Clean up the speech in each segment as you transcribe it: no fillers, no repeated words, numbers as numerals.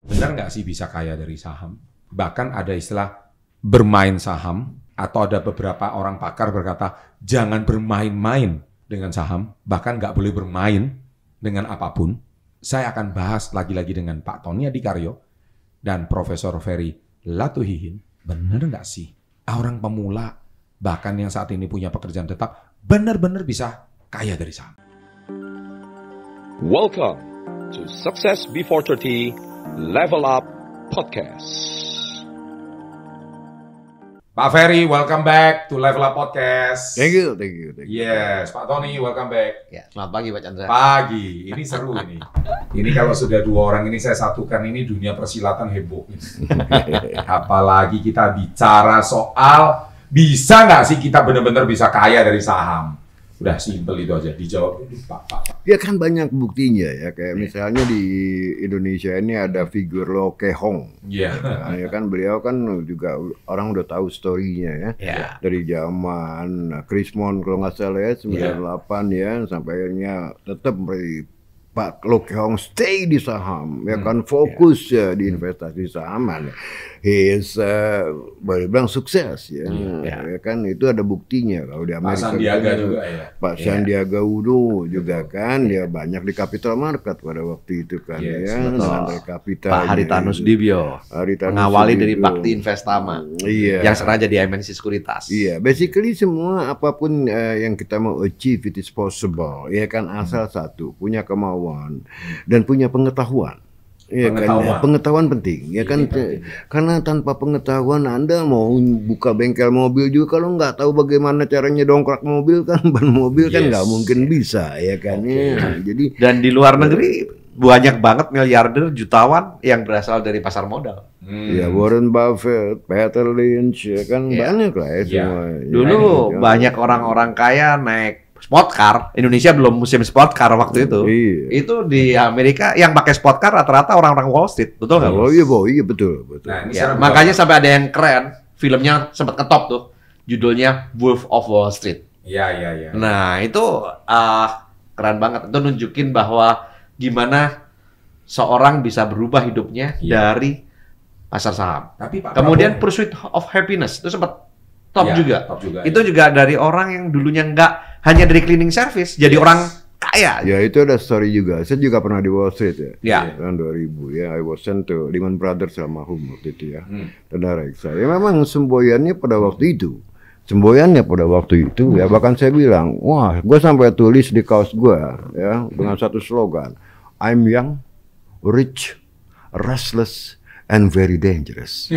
Benar nggak sih bisa kaya dari saham? Bahkan ada istilah bermain saham, atau ada beberapa orang pakar berkata, jangan bermain-main dengan saham, bahkan nggak boleh bermain dengan apapun. Saya akan bahas lagi-lagi dengan Pak Tony Adikaryo dan Profesor Ferry Latuhihin. Benar nggak sih orang pemula, bahkan yang saat ini punya pekerjaan tetap, benar-benar bisa kaya dari saham? Welcome to Success Before 30 Level Up Podcast. Pak Ferry, welcome back to Level Up Podcast. Thank you. Yes, Pak Tony, welcome back. Ya, selamat pagi Pak Chandra. Pagi, ini seru ini. Ini kalau sudah dua orang ini saya satukan, ini dunia persilatan heboh. Apalagi kita bicara soal bisa nggak sih kita benar-benar bisa kaya dari saham? Udah simpel itu aja, dijawab dulu Pak. Ya kan banyak buktinya ya, kayak misalnya di Indonesia ini ada figur Lo Keh Hong. Iya. Ya kan beliau kan juga orang udah tahu story-nya ya. Yeah. Dari zaman Krismon kalau nggak salah ya 98 ya sampai akhirnya tetap Pak Lo Keh Hong stay di saham, ya kan fokus ya di investasi sahaman. Boleh bilang sukses ya. Ya kan itu ada buktinya kalau di Amerika. Pak Sandiaga juga ya. Pak Sandiaga Uno juga kan dia banyak di capital market pada waktu itu kan ya. Capital. Pak Haritanu Sudibyo mengawali dari Bakti Investama yang sekarang jadi MNC Sekuritas. Iya, basically semua apapun yang kita mau achieve it is possible ya kan, asal satu punya kemauan dan punya pengetahuan. Ya kan, pengetahuan penting ya kan, karena tanpa pengetahuan Anda mau buka bengkel mobil juga kalau nggak tahu bagaimana caranya dongkrak mobil kan, ban mobil kan nggak mungkin bisa ya kan. Ya, jadi dan di luar negeri banyak banget miliarder jutawan yang berasal dari pasar modal. Ya Warren Buffett, Peter Lynch ya kan banyak lah ya semua. Dulu banyak orang-orang kaya naik sport car. Indonesia belum musim sport car waktu itu. Itu di Amerika yang pakai sport car rata-rata orang-orang Wall Street, betul nggak? Oh iya betul. Nah, ya, makanya sampai ada yang keren, filmnya sempat ketop tuh, judulnya Wolf of Wall Street. Iya. Nah itu keren banget. Itu nunjukin bahwa gimana seorang bisa berubah hidupnya dari pasar saham. Tapi Pak kemudian Pursuit of Happiness itu sempat top juga. Itu ya. juga dari orang yang dulunya nggak hanya dari cleaning service, jadi orang kaya. Ya itu ada story juga. Saya juga pernah di Wall Street ya. Tahun 2000 ya. I was sent to Lehman Brothers sama waktu itu ya. Saudara saya memang semboyannya pada waktu itu. Ya bahkan saya bilang, wah, gue sampai tulis di kaos gue ya dengan satu slogan, I'm young, rich, restless, and very dangerous.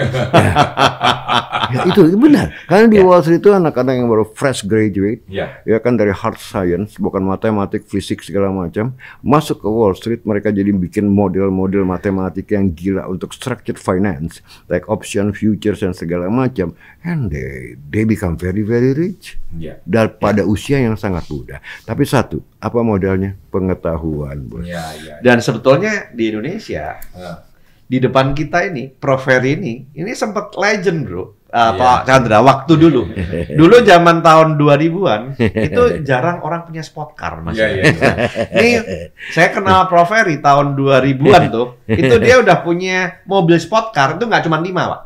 Ya, itu benar. Karena di Wall Street itu anak-anak yang baru fresh graduate, ya kan dari hard science, bukan matematik, fisik segala macam, masuk ke Wall Street, mereka jadi bikin model-model matematik yang gila untuk structured finance, like option, futures dan segala macam, and they become very very rich. Dan pada usia yang sangat muda. Tapi satu, apa modalnya? Pengetahuan, bos. Dan sebetulnya di Indonesia, di depan kita ini, Prof. Ferry ini sempat legend bro. Pak Chandra, waktu dulu. Dulu zaman tahun 2000-an, itu jarang orang punya sport car. Ini saya kenal Prof. Ferry tahun 2000-an tuh, itu dia udah punya mobil sport car, itu nggak cuma 5 Pak.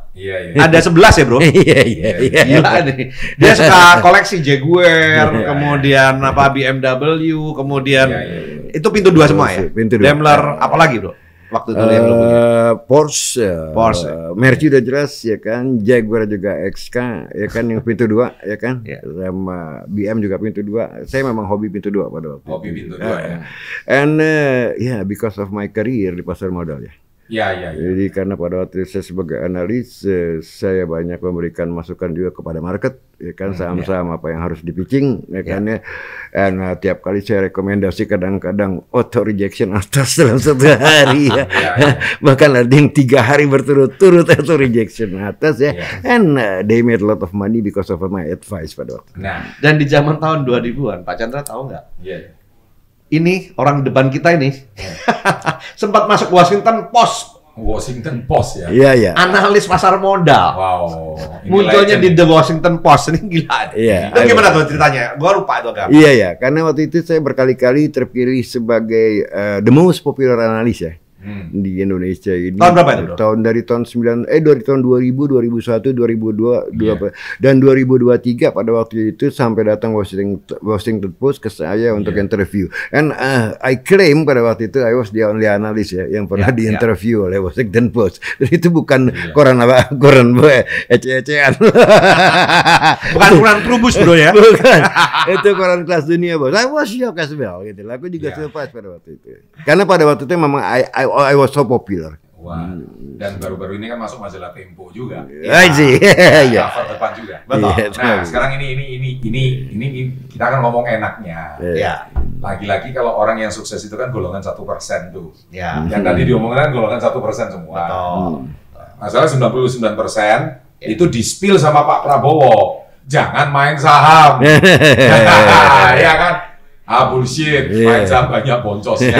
Ada 11 ya bro? Gila nih. Dia suka koleksi Jaguar, kemudian BMW, kemudian itu pintu 2 semua ya? Daimler, apalagi bro? Waktu itu yang Porsche, Mercy udah jelas ya kan, Jaguar juga XK ya kan yang pintu 2 ya kan, sama BM juga pintu 2. Saya memang hobi pintu 2 pada waktu hobi pintu 2 ya. And because of my career di pasar modal ya. Jadi karena pada waktu saya sebagai analis, saya banyak memberikan masukan juga kepada market, ya kan, saham-saham apa yang harus di-pitching, ya kan ya. Dan tiap kali saya rekomendasi kadang-kadang auto rejection atas dalam 1 hari ya. Bahkan ada yang 3 hari berturut-turut auto rejection atas ya. And they made a lot of money because of my advice pada waktu. Nah, dan di zaman tahun 2000-an, Pak Chandra tahu nggak? Ini orang depan kita ini sempat masuk Washington Post ya. Iya. Analis pasar modal. Wow. Munculnya di The Washington Post, ini gila. Itu gimana tuh ceritanya? Gua lupa itu agak. Iya. Karena waktu itu saya berkali-kali terpilih sebagai the most popular analis ya. di Indonesia ini. Tahun berapa itu, Bro? Dari tahun 2000, 2001, 2002, dan 2023 pada waktu itu sampai datang Washington Post ke saya untuk interview. And I claim pada waktu itu I was the only analyst ya yang pernah diinterview oleh Washington Post. Dan itu bukan koran ece-ecean. Bukan koran Trubus, Bro ya. Bukan. Itu koran kelas dunia, Bos. I was shocked as well gitu. Aku juga surprise pada waktu itu. Karena pada waktu itu memang I was so popular. Wah. Dan baru-baru ini kan masuk majalah Tempo juga. Sih. Iya. Cover depan juga. Betul. Nah, sekarang ini kita akan ngomong enaknya. Ya. Lagi-lagi kalau orang yang sukses itu kan golongan 1% tuh. Ya. Yang tadi diomongin kan golongan 1% semua. Betul. Masalah 99% itu di-spill sama Pak Prabowo. Jangan main saham. Ya kan? Bullshit, main saham banyak boncosnya.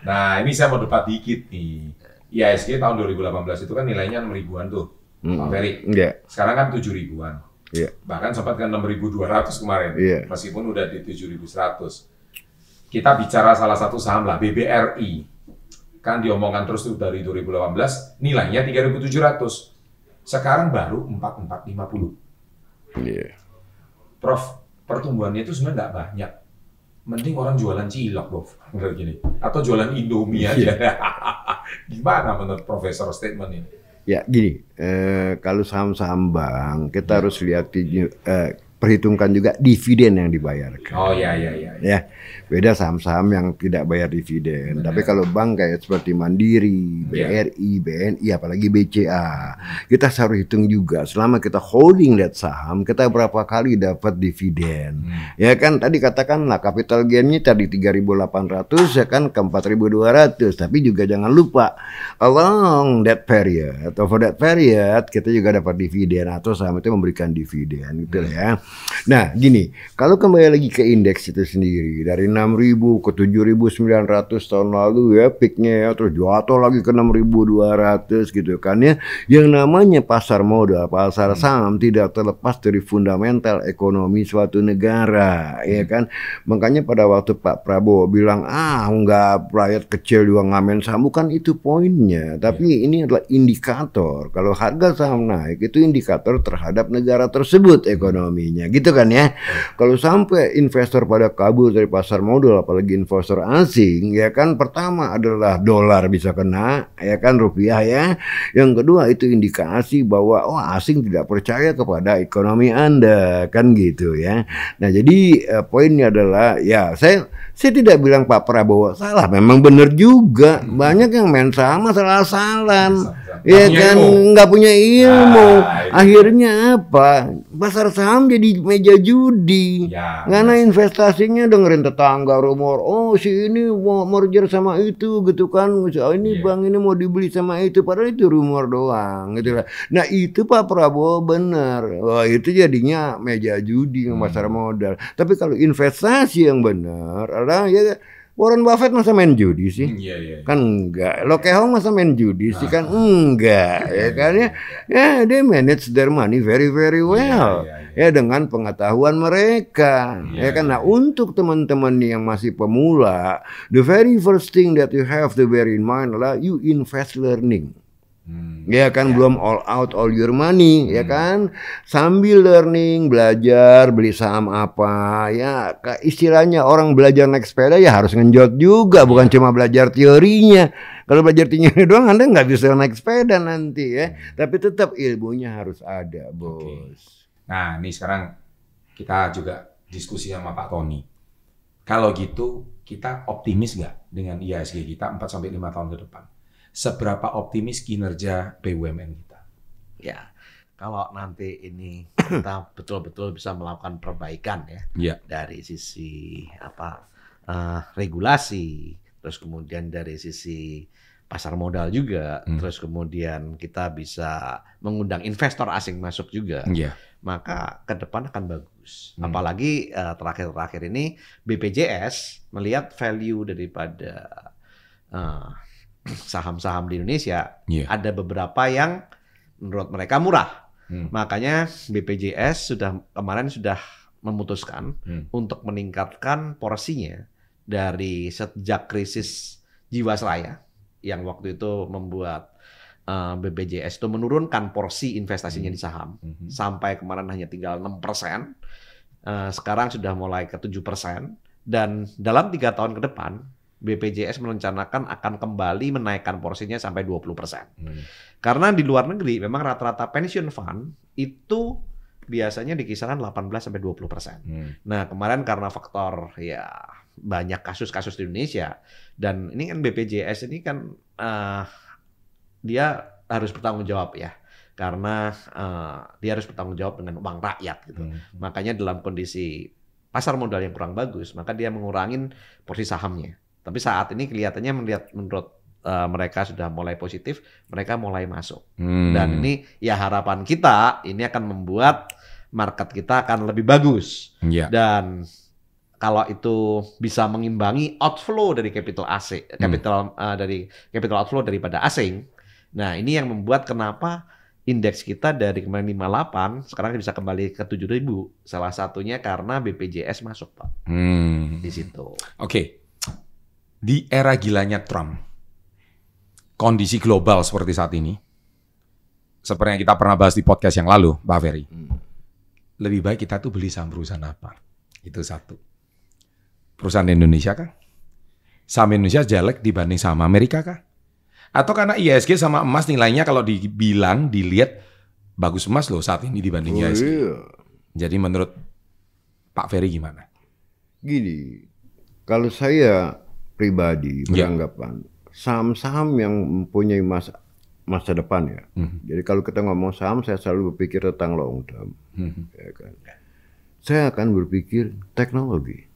Nah, ini saya mau debat dikit nih. IHSG tahun 2018 itu kan nilainya 6 ribuan tuh, Pak Ferry. Sekarang kan 7 ribuan. Bahkan sempat ke 6.200 kemarin, meskipun udah di 7.100. Kita bicara salah satu saham lah, BBRI. Kan diomongkan terus tuh dari 2018, nilainya 3.700. Sekarang baru 4.450. Prof, pertumbuhannya itu sebenarnya nggak banyak. Mending orang jualan cilok, Prof. Gini. Atau jualan Indomie aja. Gimana menurut Profesor statement ini? Ya gini, kalau saham-saham bank kita harus lihat perhitungkan juga dividen yang dibayarkan. Oh iya. Ya, beda saham-saham yang tidak bayar dividen. Tapi kalau bank kayak seperti Mandiri, BRI, BNI, apalagi BCA, kita harus hitung juga selama kita holding that saham, kita berapa kali dapat dividen. Ya kan tadi katakanlah capital gain-nya tadi 3.800 ya kan ke 4.200. Tapi juga jangan lupa along that period atau for that period kita juga dapat dividen atau saham itu memberikan dividen gitu ya. Nah, gini, kalau kembali lagi ke indeks itu sendiri dari 6.000 ke 7.900 tahun lalu ya peaknya ya, terus jatuh lagi ke 6.200 gitu kan ya. Yang namanya pasar modal, pasar saham tidak terlepas dari fundamental ekonomi suatu negara, ya kan. Makanya pada waktu Pak Prabowo bilang enggak rakyat kecil juga ngamen saham, bukan itu poinnya. Tapi ini adalah indikator. Kalau harga saham naik itu indikator terhadap negara tersebut ekonominya, gitu kan ya. Kalau sampai investor pada kabur dari pasar modal, apalagi investor asing, ya kan, pertama adalah dolar bisa kena, ya kan, rupiah ya. Yang kedua itu indikasi bahwa asing tidak percaya kepada ekonomi Anda, kan gitu ya. Nah, jadi poinnya adalah ya saya tidak bilang Pak Prabowo salah, memang benar juga. Banyak yang main saham salah-salah. Ya kan, nggak punya ilmu. Akhirnya apa? Pasar saham jadi meja judi. Karena investasinya dengerin tetangga rumor, si ini mau merger sama itu gitu kan. Ini bank ini mau dibeli sama itu, padahal itu rumor doang gitu lah. Nah, itu Pak Prabowo benar. Wah, itu jadinya meja judi pasar modal. Tapi kalau investasi yang benar adalah ya Warren Buffett masa main judi sih? Kan enggak. Locke Hong masa main judi sih? Kan enggak. Ya kan ya. Ya, they manage their money very very well. Ya, dengan pengetahuan mereka. Ya kan. Nah, untuk teman-teman yang masih pemula, the very first thing that you have to bear in mind adalah you invest learning. Ya kan, belum all out all your money, ya kan, sambil learning, belajar, beli saham apa, ya istilahnya orang belajar naik sepeda ya harus ngenjot juga, bukan cuma belajar teorinya. Kalau belajar teorinya doang Anda nggak bisa naik sepeda nanti ya, tapi tetap ilmunya harus ada, Bos. Nah, ini sekarang kita juga diskusi sama Pak Tony. Kalau gitu, kita optimis nggak dengan IHSG kita 4-5 tahun ke depan? Seberapa optimis kinerja BUMN kita? Ya, kalau nanti ini kita betul-betul bisa melakukan perbaikan ya, dari sisi regulasi, terus kemudian dari sisi pasar modal juga, terus kemudian kita bisa mengundang investor asing masuk juga, maka ke depan akan bagus. Apalagi terakhir-terakhir ini BPJS melihat value daripada saham-saham di Indonesia, ada beberapa yang menurut mereka murah. Makanya BPJS kemarin sudah memutuskan untuk meningkatkan porsinya dari sejak krisis Jiwasraya yang waktu itu membuat BPJS itu menurunkan porsi investasinya di saham sampai kemarin hanya tinggal 6%. Sekarang sudah mulai ke 7%, dan dalam 3 tahun ke depan BPJS merencanakan akan kembali menaikkan porsinya sampai 20%. Karena di luar negeri memang rata-rata pension fund itu biasanya di kisaran 18 sampai 20%. Nah, kemarin karena faktor ya banyak kasus-kasus di Indonesia, dan ini kan BPJS ini kan dia harus bertanggung jawab ya. Karena dia harus bertanggung jawab dengan uang rakyat gitu. Makanya dalam kondisi pasar modal yang kurang bagus, maka dia mengurangin porsi sahamnya. Tapi saat ini kelihatannya menurut mereka sudah mulai positif, mereka mulai masuk. Dan ini ya harapan kita ini akan membuat market kita akan lebih bagus. Dan kalau itu bisa mengimbangi outflow dari capital asing, dari capital outflow daripada asing. Nah, ini yang membuat kenapa indeks kita dari kemarin 58 sekarang bisa kembali ke 7.000. Salah satunya karena BPJS masuk, Pak. Di situ. Oke. Di era gilanya Trump, kondisi global seperti saat ini, seperti yang kita pernah bahas di podcast yang lalu, Pak Ferry, lebih baik kita tuh beli saham perusahaan apa? Itu satu. Perusahaan Indonesia kah? Saham Indonesia jelek dibanding saham Amerika kah? Atau karena IHSG sama emas nilainya kalau dilihat bagus emas loh saat ini dibanding IHSG. Iya. Jadi menurut Pak Ferry gimana? Gini, kalau saya pribadi beranggapan saham-saham yang mempunyai masa depan ya. Jadi kalau kita ngomong saham, saya selalu berpikir tentang long term. Ya kan? Saya akan berpikir teknologi.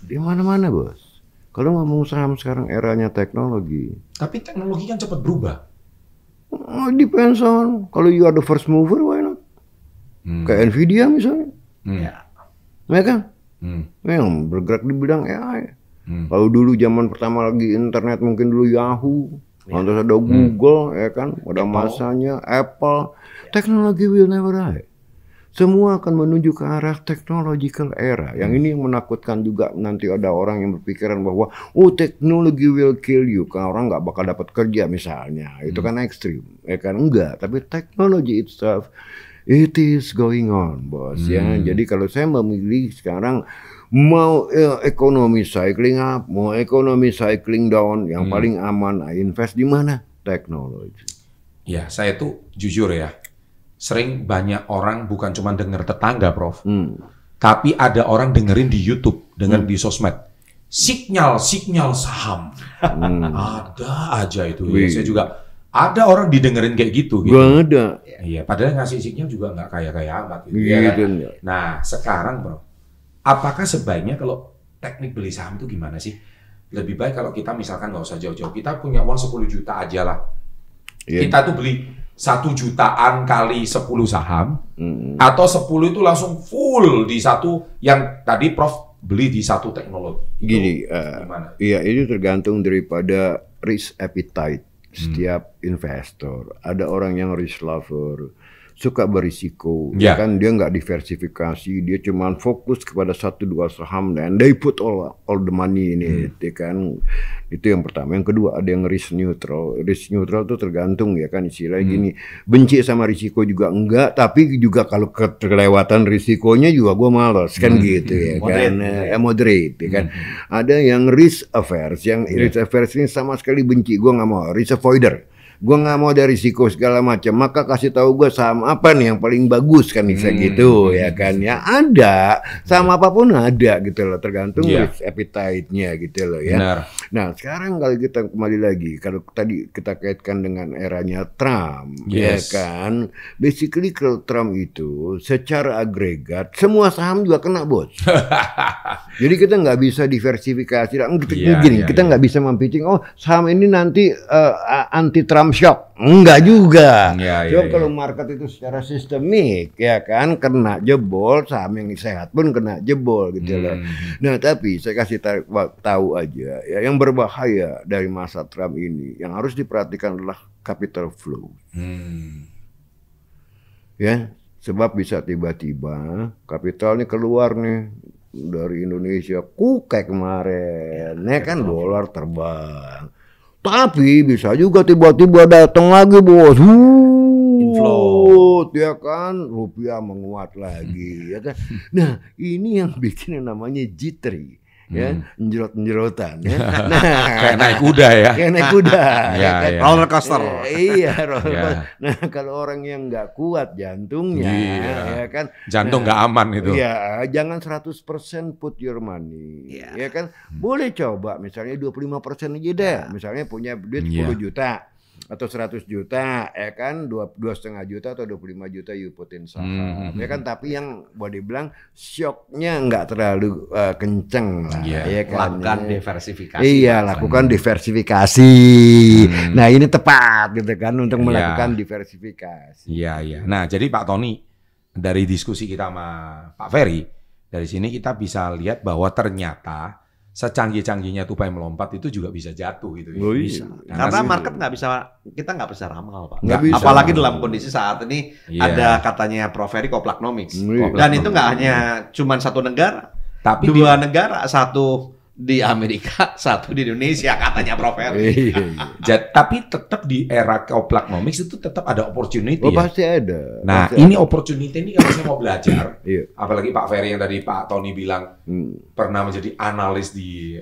Di mana-mana, Bos. Kalau ngomong saham sekarang eranya teknologi. Tapi teknologi kan cepat berubah. Depends on. Kalau you are the first mover, why not? Kayak Nvidia misalnya. Ya kan? Yang bergerak di bidang AI. Kalau dulu zaman pertama lagi internet mungkin dulu Yahoo. Lantas ada Google, ya kan? Pada masanya Apple. Teknologi will never die. Semua akan menuju ke arah technological era. Yang ini yang menakutkan juga, nanti ada orang yang berpikiran bahwa teknologi will kill you. Karena orang nggak bakal dapat kerja misalnya. Itu kan ekstrim. Ya kan? Enggak. Tapi teknologi itself, it is going on, Bos. Ya. Jadi kalau saya memilih sekarang mau ekonomi cycling up, mau ekonomi cycling down, yang paling aman invest di mana? Teknologi. Ya, saya tuh jujur ya. Sering banyak orang bukan cuma denger tetangga, Prof. Tapi ada orang dengerin di YouTube, dengerin di sosmed. Signal saham. Ada aja itu. Ya. Saya juga ada orang didengerin kayak gitu. Gak ada. Iya, padahal ngasih signal juga nggak kaya-kaya amat. Gitu, ya kan? Nah, sekarang, Bro, apakah sebaiknya kalau teknik beli saham itu gimana sih? Lebih baik kalau kita misalkan nggak usah jauh-jauh. Kita punya uang 10 juta aja lah. Kita tuh beli 1 jutaan kali 10 saham, atau 10 itu langsung full di satu yang tadi Prof beli di satu teknologi. Gini, gimana? Iya, itu tergantung daripada risk appetite setiap investor. Ada orang yang risk lover, suka berisiko, kan dia nggak diversifikasi, dia cuma fokus kepada 1-2 saham dan they put all the money ini, kan. Itu yang pertama. Yang kedua, ada yang risk neutral. Risk neutral itu tergantung ya kan, istilahnya gini, benci sama risiko juga enggak, tapi juga kalau kelewatan risikonya juga gue malas kan gitu ya kan, moderate ya kan. Ada yang risk averse, yang risk averse ini sama sekali benci, gue nggak mau, risk avoider. Gue nggak mau ada risiko segala macam, maka kasih tahu gue saham apa nih yang paling bagus kan, bisa gitu ya kan. Ya ada saham apapun ada gitu loh, tergantung risk appetite-nya gitu loh ya. Benar. Nah sekarang kalau kita kembali lagi, kalau tadi kita kaitkan dengan eranya Trump ya kan, basically kalau Trump itu secara agregat semua saham juga kena, Bos. Jadi kita nggak bisa diversifikasi. Kita nggak bisa mempitching, saham ini nanti anti Trump shock. Enggak juga. Kalau market itu secara sistemik ya kan, kena jebol, saham yang sehat pun kena jebol gitu loh. Nah, tapi saya kasih tahu aja ya, yang berbahaya dari masa Trump ini yang harus diperhatikan adalah capital flow. Ya, sebab bisa tiba-tiba kapital ini keluar nih dari Indonesia kayak kemarin, ya kan dolar terbang. Tapi bisa juga tiba-tiba datang lagi bos, inflow, ya kan, rupiah menguat lagi, ya kan. Nah ini yang bikin yang namanya jittery. Ya, njrot-njrotan ya. Nah, kayak naik kuda ya. Kayak naik kuda. Ya, kan? ya. Roller coaster. Iya, roller coaster. Nah, kalau orang yang nggak kuat jantungnya, ya kan. Jantung nggak aman itu. Iya, jangan 100% put your money. Ya kan. Boleh coba misalnya 25% aja deh. Misalnya punya duit 10 juta. Atau 100 juta, ya kan, 2,5 juta atau 25 juta you put in saham, ya kan, tapi yang boleh dibilang shocknya nggak terlalu kenceng lah, ya kan. Lakukan diversifikasi. Iya, lakukan diversifikasi. Nah ini tepat gitu kan untuk melakukan diversifikasi. Iya. Nah jadi Pak Tony, dari diskusi kita sama Pak Ferry, dari sini kita bisa lihat bahwa ternyata secanggih-canggihnya tupai melompat itu juga bisa jatuh gitu ya. Bisa. Karena market kita nggak bisa ramal Pak. Nggak bisa. Apalagi dalam kondisi saat ini ada katanya Prof. Ferry Coplacnomics. Dan itu nggak hanya cuman satu negara, tapi dua negara, satu di Amerika, satu di Indonesia katanya Prof. Ferry. Tapi tetap di era Coplacnomics itu tetap ada opportunity. Pasti ada. Nah pasti ini ada. Opportunity ini kalau saya mau belajar, apalagi Pak Ferry yang tadi Pak Tony bilang pernah menjadi analis di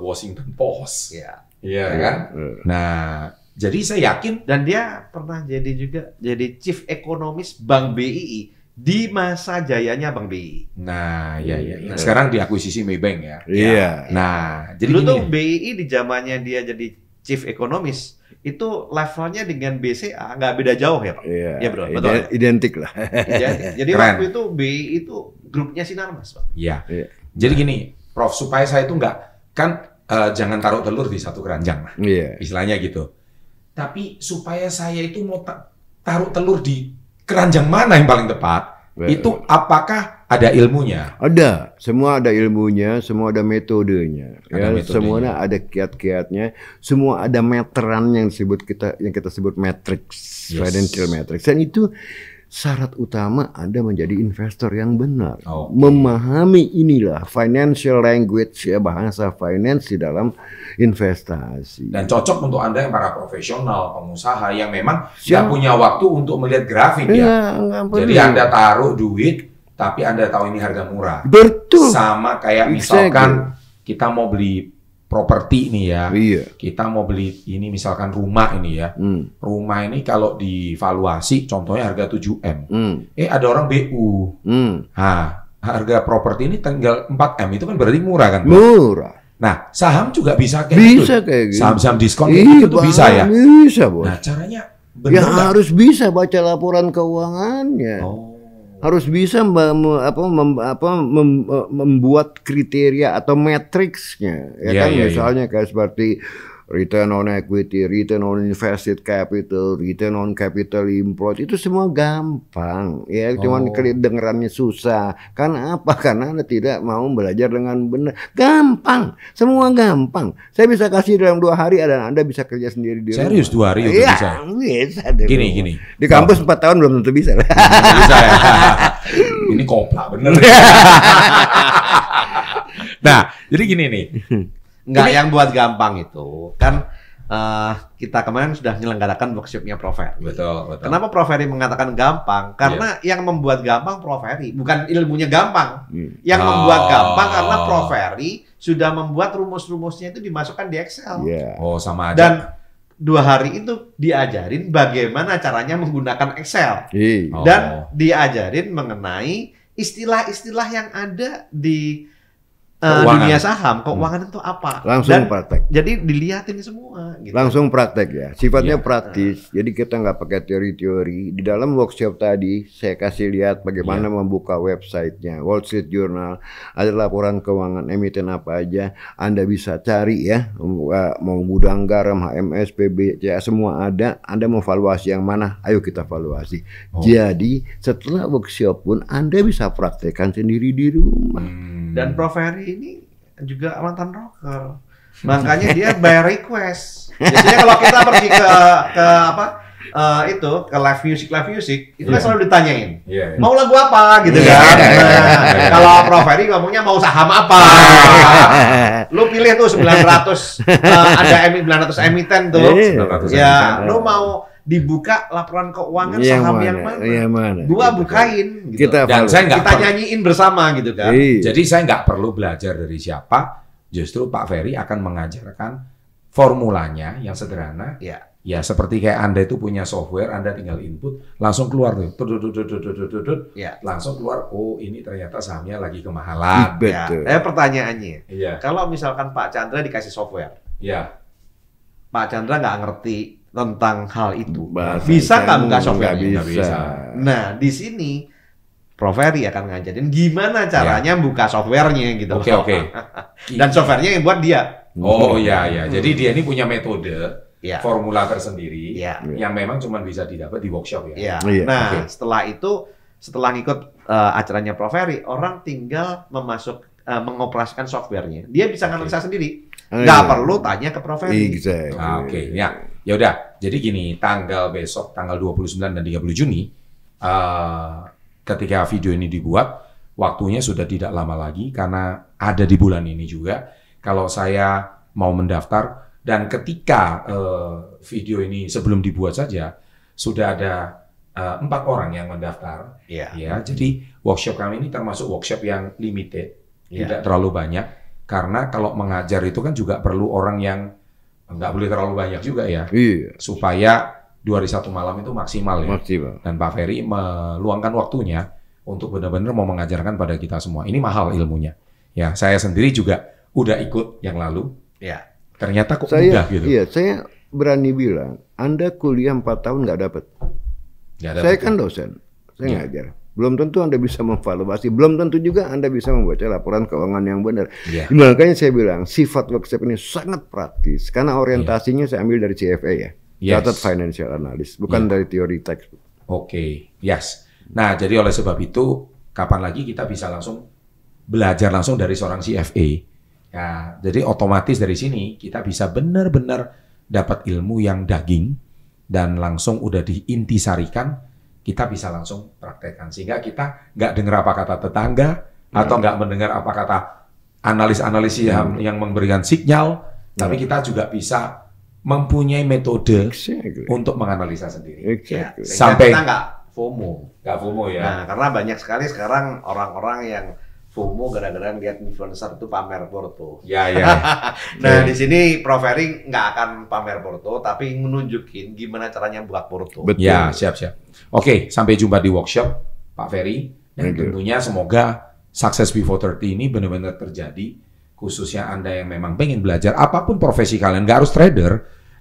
Washington Post, iya kan? Nah jadi saya yakin, dan dia pernah jadi chief economist Bank BII di masa jayanya Bank BII. Nah, iya. Sekarang diakuisisi Maybank ya. Iya. Nah, jadi dulu gini, tuh BII di zamannya dia jadi chief economist itu levelnya dengan BCA nggak beda jauh ya Pak. Iya. Ya bro, betul. Identik lah. Jadi waktu itu BII itu grupnya Sinarmas Pak. Iya. Jadi gini, Prof, supaya saya itu nggak kan jangan taruh telur di satu keranjang lah. Iya. Istilahnya gitu. Tapi supaya saya itu mau taruh telur di keranjang mana yang paling tepat? Itu apakah ada ilmunya? Ada, semua ada ilmunya, semua ada metodenya. Ada semuanya ada kiat-kiatnya, semua ada meteran yang kita sebut matrix, financial matrix. Dan itu syarat utama Anda menjadi investor yang benar. Memahami inilah financial language, ya, bahasa finance di dalam investasi. Dan cocok untuk Anda yang para profesional, pengusaha yang memang nggak punya waktu untuk melihat grafik ya. Jadi Anda taruh duit, tapi Anda tahu ini harga murah. Betul. Sama kayak misalkan kita mau beli properti nih ya. Kita mau beli ini misalkan rumah ini ya. Rumah ini kalau divaluasi contohnya harga 7M. Ada orang BU. Harga properti ini tinggal 4M, itu kan berarti murah kan? Murah. Nah, saham juga bisa kayak gitu. Kayak gitu. Saham-saham diskon itu tuh bisa ya? Bisa, Bos. Nah, caranya benar harus bisa baca laporan keuangannya. Harus bisa membuat kriteria atau matriksnya, ya kan, misalnya kayak seperti return on equity, return on invested capital, return on capital employed, itu semua gampang, ya. Cuman kedengarannya susah. Karena apa? Karena Anda tidak mau belajar dengan benar. Gampang, semua gampang. Saya bisa kasih dalam 2 hari dan Anda bisa kerja sendiri di rumah. Serius 2 hari udah bisa? Bisa. Gini. Di kampus 4 tahun belum tentu bisa. Bisa ya. Ini koplak bener. Nah, jadi gini nih. Enggak, yang buat gampang itu kan kita kemarin sudah menyelenggarakan workshopnya Prof. Ferry. Betul. Kenapa Prof. Ferry mengatakan gampang? Karena yang membuat gampang Prof. Ferry, bukan ilmunya gampang. Yang membuat gampang karena Prof. Ferry sudah membuat rumus-rumusnya itu dimasukkan di Excel. Sama aja. Dan 2 hari itu diajarin bagaimana caranya menggunakan Excel. Dan diajarin mengenai istilah-istilah yang ada di dunia saham, keuangan itu apa? Langsung praktek. Jadi dilihatin semua. Gitu. Langsung praktek ya. Sifatnya praktis. Jadi kita nggak pakai teori-teori. Di dalam workshop tadi saya kasih lihat bagaimana membuka websitenya. Wall Street Journal. Ada laporan keuangan emiten apa aja. Anda bisa cari ya. Mau gudang garam, HMS, PBCA, semua ada. Anda mau valuasi yang mana? Ayo kita valuasi. Jadi setelah workshop pun Anda bisa praktekkan sendiri di rumah. Dan Prof. Ferry ini juga mantan rocker. Makanya dia by request. Biasanya kalau kita pergi ke itu ke live music itu kan selalu ditanyain. Iya. Mau lagu apa gitu kan. Nah, kalau Prof Ferry ngomongnya mau saham apa. Lu pilih tuh 900 ada 900 emiten tuh. 900 Ya, lu mau dibuka laporan keuangan saham yang mana? Yang mana? Gua Gitu. bukain gitu. Dan saya nggak Kita nyanyiin bersama gitu kan. Jadi saya nggak perlu belajar dari siapa, justru Pak Ferry akan mengajarkan formulanya yang sederhana. Ya. Ya seperti kayak Anda itu punya software, Anda tinggal input, langsung keluar tuh, Ya. langsung keluar. Oh ini ternyata sahamnya lagi kemahalan. Ya. Betul. Pertanyaannya, Iya, kalau misalkan Pak Chandra dikasih software, iya. Pak Chandra nggak ngerti tentang hal itu, Bahasa bisa nggak kamu buka software? nggak bisa. Nah, di sini Prof Ferry akan ngajarin gimana caranya buka softwarenya gitu. Oke, oke. Dan softwarenya yang buat dia. Oh iya, iya. Jadi dia ini punya metode, Ya. formula tersendiri, Ya. yang memang cuma bisa didapat di workshop ya. Ya. Iya. Nah, Oke. setelah itu, setelah ngikut acaranya Prof Ferry, orang tinggal mengoperasikan softwarenya. Dia bisa nganalisa sendiri. Nggak Iya. perlu tanya ke Prof Ferry. Exactly. Oke, ya. Ya udah. Jadi gini, tanggal besok tanggal 29 dan 30 Juni ketika video ini dibuat, waktunya sudah tidak lama lagi karena ada di bulan ini juga. Kalau saya mau mendaftar dan ketika video ini sebelum dibuat saja sudah ada 4 orang yang mendaftar. Iya. Ya, jadi workshop kami ini termasuk workshop yang limited, Iya. tidak terlalu banyak. Karena kalau mengajar itu kan juga perlu orang yang nggak boleh terlalu banyak juga ya, Iya. supaya 2 hari 1 malam itu maksimal ya. Maksimal. Dan Pak Ferry meluangkan waktunya untuk benar-benar mau mengajarkan pada kita semua. Ini mahal ilmunya. Ya, saya sendiri juga udah ikut yang lalu. Ya. Ternyata kok Saya, mudah gitu. iya, saya berani bilang, Anda kuliah 4 tahun nggak dapat. Nggak ada Saya betul. kan dosen, saya Iya. ngajar. Belum tentu Anda bisa memvaluasi, belum tentu juga Anda bisa membaca laporan keuangan yang benar. Iya. Makanya saya bilang, sifat workshop ini sangat praktis, karena orientasinya saya ambil dari CFA ya, Yes. Chartered Financial Analyst, bukan Iya. dari teori textbook. Oke, yes. Nah, jadi oleh sebab itu, kapan lagi kita bisa langsung belajar langsung dari seorang CFA? Ya, jadi otomatis dari sini kita bisa benar-benar dapat ilmu yang daging dan langsung udah diintisarikan, kita bisa langsung praktekkan. Sehingga kita nggak dengar apa kata tetangga atau nggak mendengar apa kata analis-analis yang memberikan sinyal, tapi kita juga bisa mempunyai metode Exactly. untuk menganalisa sendiri. Exactly. Sehingga Sampai- kita nggak FOMO. Nggak FOMO ya. Nah, karena banyak sekali sekarang orang-orang yang FOMO gara-gara lihat influencer itu pamer foto. Ya, ya. Nah, Oke. di sini Prof Ferry nggak akan pamer foto, tapi menunjukin gimana caranya buat foto. Betul. Ya, siap-siap. Oke, sampai jumpa di workshop, Pak Ferry. Dan Thank you. tentunya semoga Success Before 30 ini benar-benar terjadi. Khususnya Anda yang memang pengen belajar, apapun profesi kalian, nggak harus trader,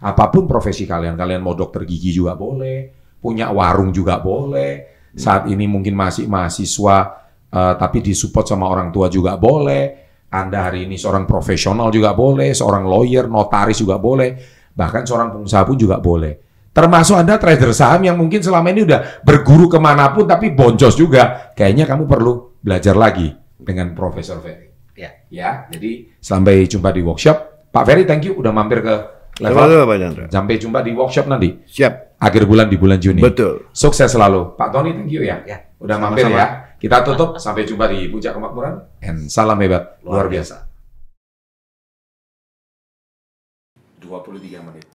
apapun profesi kalian. Kalian mau dokter gigi juga boleh, punya warung juga boleh. Saat ini mungkin masih mahasiswa, tapi disupport sama orang tua juga boleh. Anda hari ini seorang profesional juga boleh, seorang lawyer, notaris juga boleh, bahkan seorang pengusaha pun juga boleh. Termasuk Anda trader saham yang mungkin selama ini udah berguru kemanapun tapi boncos juga. Kayaknya kamu perlu belajar lagi dengan Profesor Ferry. Ya, jadi sampai jumpa di workshop. Pak Ferry, thank you udah mampir ke level. Sama-sama, Pak Chandra. Sampai jumpa di workshop nanti. Siap. Akhir bulan di bulan Juni. Betul. Sukses selalu. Pak Tony, thank you ya. Ya, Udah mampir sama-sama. ya. Kita tutup. Sampai jumpa di Puncak Kemakmuran. And salam hebat. Luar biasa. 23 menit.